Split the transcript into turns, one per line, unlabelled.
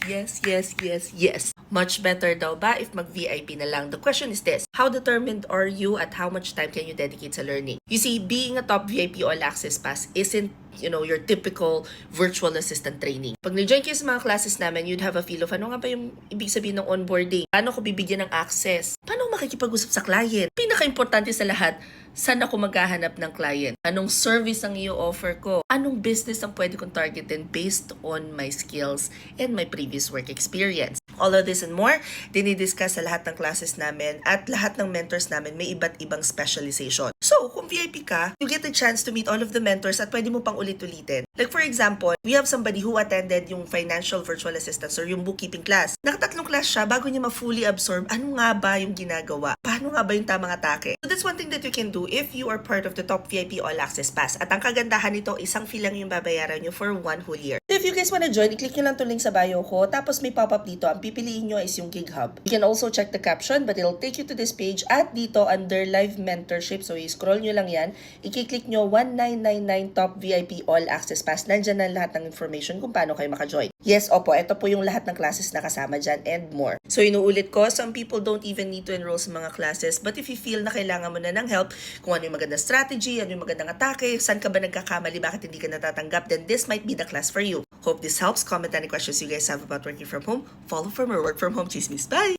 Yes, yes, yes, yes. Much better daw ba if mag-VIP na lang? The question is this: how determined are you at how much time can you dedicate sa learning? You see, being a top VIP All Access Pass isn't your typical virtual assistant training. Pag nag-join kayo sa mga classes namin, you'd have a feel of ano nga ba yung ibig sabihin ng onboarding? Paano ko bibigyan ng access? Paano makikipag-usap sa client? Pinaka-importante sa lahat, saan ako maghahanap ng client? Anong service ang i-offer ko? Anong business ang pwede kong targetin based on my skills and my previous work experience? All of this and more, dinidiscuss sa lahat ng classes namin at lahat ng mentors namin may iba't ibang specialization. So, kung VIP ka, you get a chance to meet all of the mentors at pwede mo pang ulit-ulitin. Like for example, we have somebody who attended yung financial virtual assistance or yung bookkeeping class. Nakatatlong class siya bago niya ma-fully absorb ano nga ba yung ginagawa. Paano nga ba yung tamang atake. So that's one thing that you can do if you are part of the top VIP All Access Pass. At ang kagandahan nito, isang fee lang yung babayaran nyo for 1 whole year. So if you guys wanna join, i-click nyo lang itong link sa bio ko. Tapos may pop-up dito. Ang pipiliin nyo is yung Gig Hub. You can also check the caption but it'll take you to this page. At dito under live mentorship, so i-scroll nyo lang yan. I-click nyo 1999 top VIP All Access Pass. Nandyan na lahat ng information kung paano kayo maka-join. Yes, opo, ito po yung lahat ng classes na kasama dyan and more. So inuulit ko, some people don't even need to enroll sa mga classes, but if you feel na kailangan mo na ng help, kung ano yung magandang strategy, ano yung magandang atake, saan ka ba nagkakamali, bakit hindi ka natatanggap, then this might be the class for you. Hope this helps. Comment any questions you guys have about working from home. Follow from or work from home chismis. Bye!